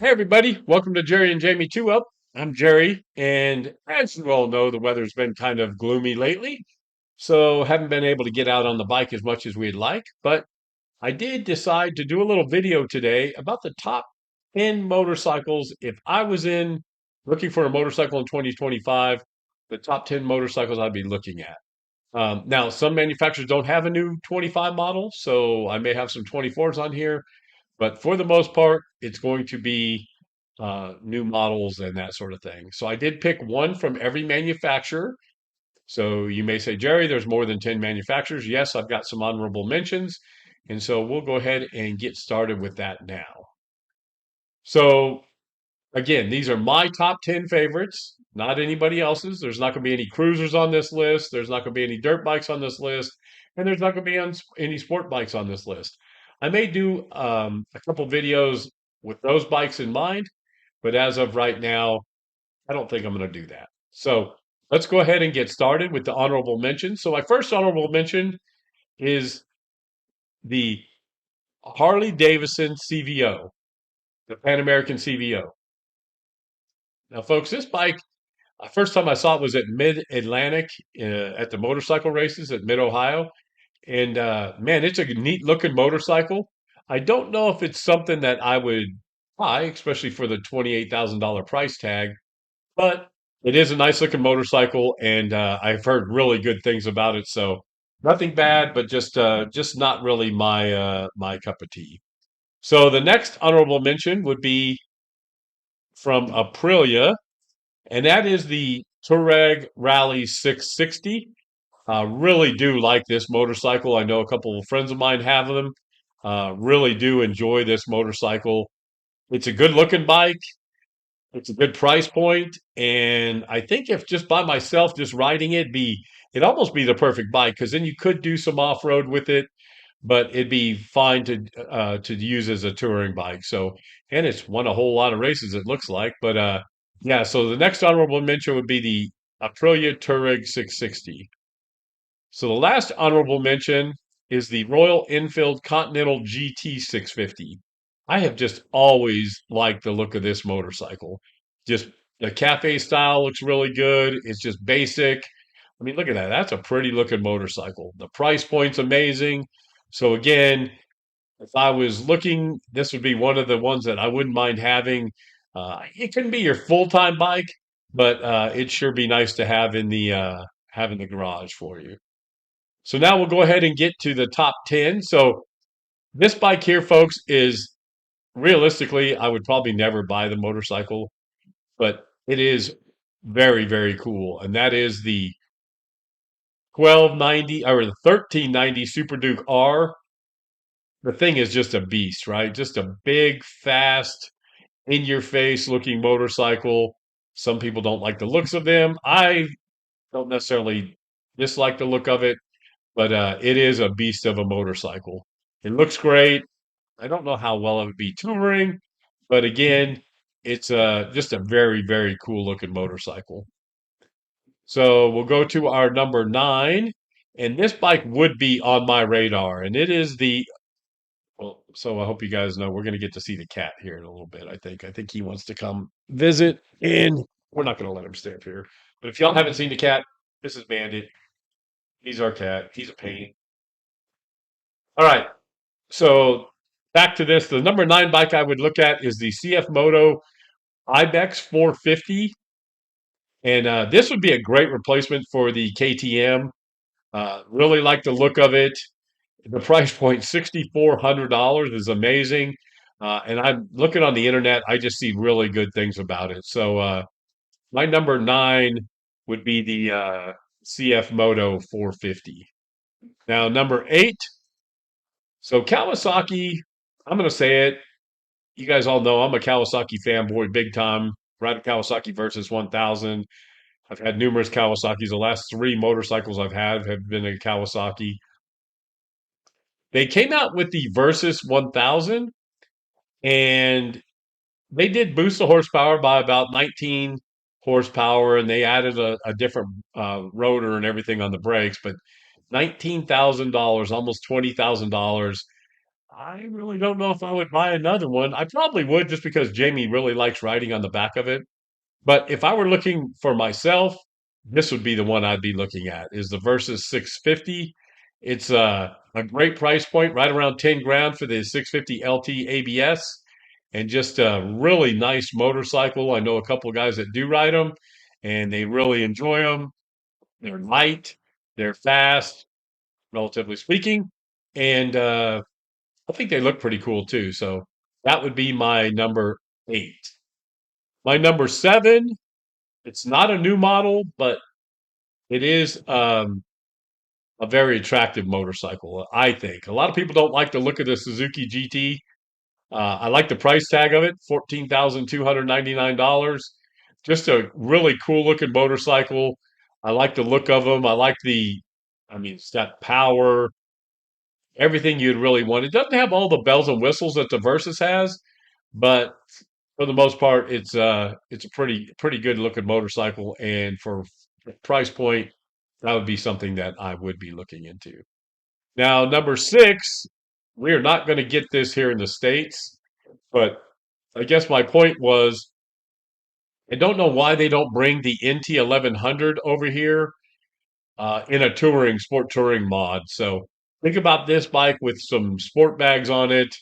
Hey everybody, welcome to Jerry and Jamie 2 Up. I'm Jerry, and as you all know, the weather's been kind of gloomy lately, so haven't been able to get out on the bike as much as we'd like, but I did decide to do a little video today about the top 10 motorcycles. If I was in looking for a motorcycle in 2025, the top 10 motorcycles I'd be looking at. Now, some manufacturers don't have a new 25 model, so I may have some 24s on here. But for the most part, it's going to be new models and that sort of thing. So I did pick one from every manufacturer. So you may say, Jerry, there's more than 10 manufacturers. Yes, I've got some honorable mentions. And so we'll go ahead and get started with that now. So again, these are my top 10 favorites, not anybody else's. There's not going to be any cruisers on this list. There's not going to be any dirt bikes on this list. And there's not going to be any sport bikes on this list. I may do a couple videos with those bikes in mind, but as of right now, I don't think I'm going to do that. So let's go ahead and get started with the honorable mention. So my first honorable mention is the Harley Davidson CVO, the Pan American CVO. Now, folks, this bike, first time I saw it was at Mid Atlantic at the motorcycle races at Mid Ohio. And man, it's a neat looking motorcycle. I don't know if it's something that I would buy, especially for the $28,000 price tag, but it is a nice looking motorcycle, and I've heard really good things about it. So nothing bad, but just not really my cup of tea. So the next honorable mention would be from Aprilia, and that is the Touareg Rally 660. Really do like this motorcycle. I know a couple of friends of mine have them. Really do enjoy this motorcycle. It's a good looking bike. It's a good price point, and I think if just by myself, just riding it, it'd almost be the perfect bike because then you could do some off road with it, but it'd be fine to use as a touring bike. So, and it's won a whole lot of races, it looks like. But yeah. So the next honorable mention would be the Aprilia Touareg 660. So the last honorable mention is the Royal Enfield Continental GT 650. I have just always liked the look of this motorcycle. Just the cafe style looks really good. It's just basic. I mean, look at that. That's a pretty looking motorcycle. The price point's amazing. So again, if I was looking, this would be one of the ones that I wouldn't mind having. It couldn't be your full-time bike, but it'd sure be nice to have in the have in the garage for you. So now we'll go ahead and get to the top 10. So this bike here, folks, is realistically, I would probably never buy the motorcycle, but it is very, very cool. And that is the 1290 or the 1390 Super Duke R. The thing is just a beast, right? Just a big, fast, in your face looking motorcycle. Some people don't like the looks of them. I don't necessarily dislike the look of it, but it is a beast of a motorcycle. It looks great. I don't know how well it would be touring, but again, it's just a very, very cool looking motorcycle. So we'll go to our number nine, and this bike would be on my radar, and it is the well. So I hope you guys know we're going to get to see the cat here in a little bit. I think he wants to come visit, and we're not going to let him stay up here. But if y'all haven't seen the cat, this is Bandit. He's our cat. He's a pain. All right. So back to this. The number nine bike I would look at is the CF Moto Ibex 450. And this would be a great replacement for the KTM. Really like the look of it. The price point, $6,400, is amazing. And I'm looking on the internet, I just see really good things about it. So my number nine would be the CF Moto 450. Now, number eight. So Kawasaki, I'm going to say it. You guys all know I'm a Kawasaki fanboy, big time. Ride a Kawasaki versus 1000. I've had numerous Kawasaki's. The last three motorcycles I've had have been a Kawasaki. They came out with the Versus 1000, and they did boost the horsepower by about 19 horsepower, and they added a different rotor and everything on the brakes. But $19,000, almost $20,000. I really don't know if I would buy another one. I probably would just because Jamie really likes riding on the back of it. But if I were looking for myself, this would be the one I'd be looking at is the Versus 650. It's a great price point, right around 10 grand for the 650 LT ABS, and just a really nice motorcycle. I know a couple of guys that do ride them, and they really enjoy them. They're light, they're fast, relatively speaking, and I think they look pretty cool too. So that would be my number eight. My number seven, it's not a new model, but it is a very attractive motorcycle, I think. A lot of people don't like the look of the Suzuki GT. I like the price tag of it, $14,299. Just a really cool looking motorcycle. I like the look of them. I mean, it's got power, everything you'd really want. It doesn't have all the bells and whistles that the Versus has, but for the most part, it's a pretty good looking motorcycle, and for price point, that would be something that I would be looking into. Now, number six, we are not going to get this here in the States, but I guess my point was I don't know why they don't bring the NT 1100 over here in a sport touring mod. So think about this bike with some sport bags on it,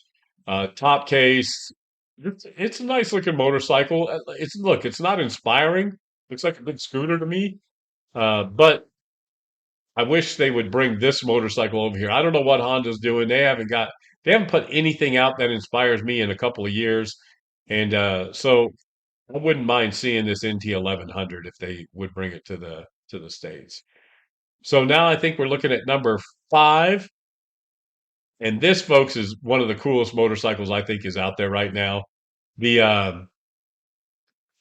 top case. It's a nice looking motorcycle. It's not inspiring. Looks like a big scooter to me. But I wish they would bring this motorcycle over here. I don't know what Honda's doing. They haven't put anything out that inspires me in a couple of years. And so I wouldn't mind seeing this NT 1100 if they would bring it to the States. So now I think we're looking at number five. And this, folks, is one of the coolest motorcycles I think is out there right now. The I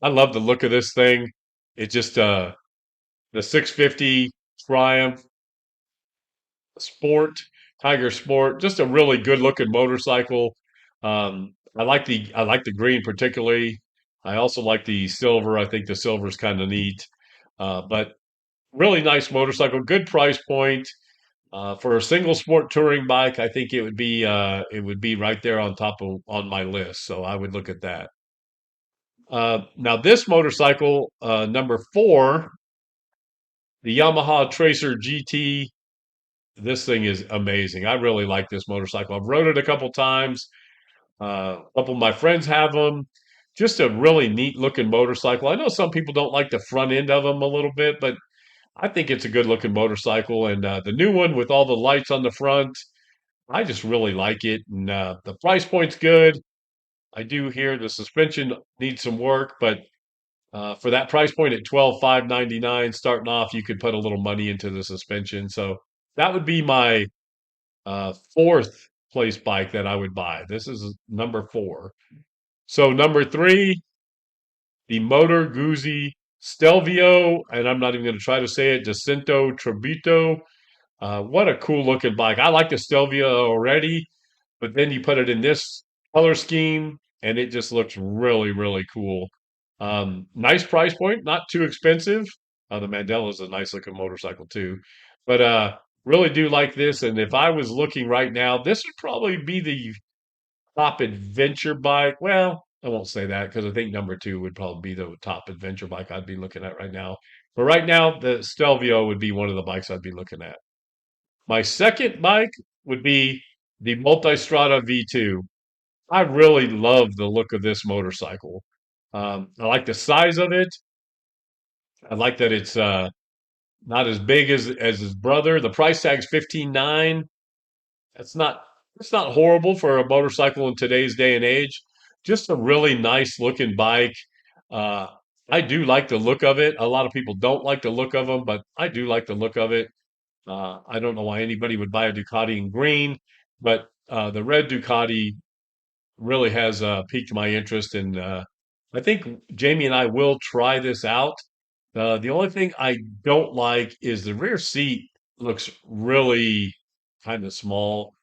love the look of this thing. It just the 650 Triumph Sport, Tiger Sport, just a really good looking motorcycle. I like the green particularly. I also like the silver. I think the silver is kind of neat. But really nice motorcycle, good price point. For a single sport touring bike, I think it would be right there on my list. So I would look at that. Now this motorcycle, number four, the Yamaha Tracer GT. This thing is amazing. I really like this motorcycle. I've rode it a couple times. A couple of my friends have them. Just a really neat looking motorcycle. I know some people don't like the front end of them a little bit, but I think it's a good looking motorcycle. And the new one with all the lights on the front, I just really like it. And the price point's good. I do hear the suspension needs some work, but for that price point at 12,599 starting off, you could put a little money into the suspension. So that would be my fourth place bike that I would buy. This is number four. So number three, the Motor Guzzi Stelvio, and I'm not even going to try to say it, Jacinto Tributo. What a cool looking bike. I like the Stelvio already, but then you put it in this color scheme and it just looks really, really cool. Nice price point, not too expensive. The Mandela is a nice looking motorcycle too, but really do like this. And if I was looking right now, this would probably be the top adventure bike. Well, I won't say that because I think number two would probably be the top adventure bike I'd be looking at right now. But right now, the Stelvio would be one of the bikes I'd be looking at. My second bike would be the Multistrada V2. I really love the look of this motorcycle. I like the size of it. I like that it's not as big as his brother. The price tag's 15.9. That's not that's not horrible for a motorcycle in today's day and age. Just a really nice looking bike. Uh, I do like the look of it. A lot of people don't like the look of them, but I do like the look of it. I don't know why anybody would buy a Ducati in green, but the red Ducati really has piqued my interest, and I think Jamie and I will try this out. The only thing I don't like is the rear seat looks really kind of small,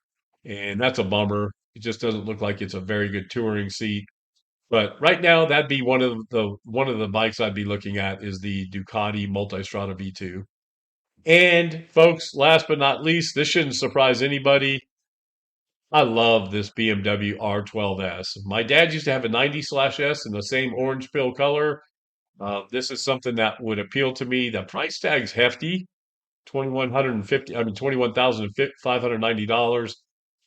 and that's a bummer. It just doesn't look like it's a very good touring seat. But right now, that'd be one of the bikes I'd be looking at is the Ducati Multistrada V2. And folks, last but not least, this shouldn't surprise anybody. I love this BMW R12S. My dad used to have a 90/S in the same orange pill color. This is something that would appeal to me. The price tag's hefty, 2,150. I mean, $21,590.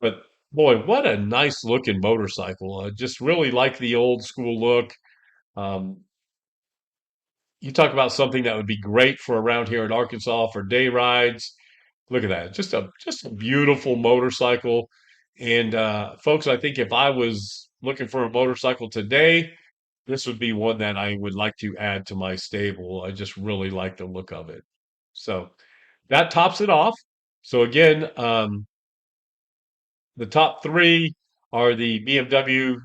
But boy, what a nice looking motorcycle! I just really like the old school look. Um, you talk about something that would be great for around here in Arkansas for day rides. Look at that. Just a beautiful motorcycle. And folks, I think if I was looking for a motorcycle today, this would be one that I would like to add to my stable. I just really like the look of it. So that tops it off. So again, the top three are the BMW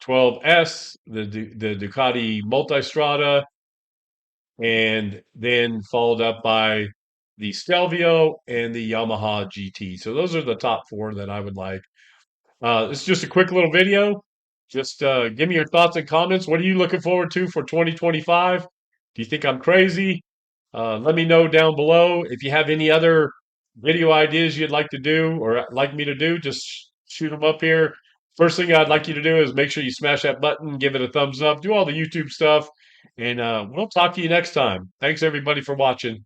12S, the Ducati Multistrada, and then followed up by the Stelvio and the Yamaha GT. So those are the top four that I would like. It's just a quick little video. Just give me your thoughts and comments. What are you looking forward to for 2025? Do you think I'm crazy? Let me know down below. If you have any other video ideas you'd like to do or like me to do, just shoot them up here. First thing I'd like you to do is make sure you smash that button, give it a thumbs up, do all the YouTube stuff, and we'll talk to you next time. Thanks everybody for watching.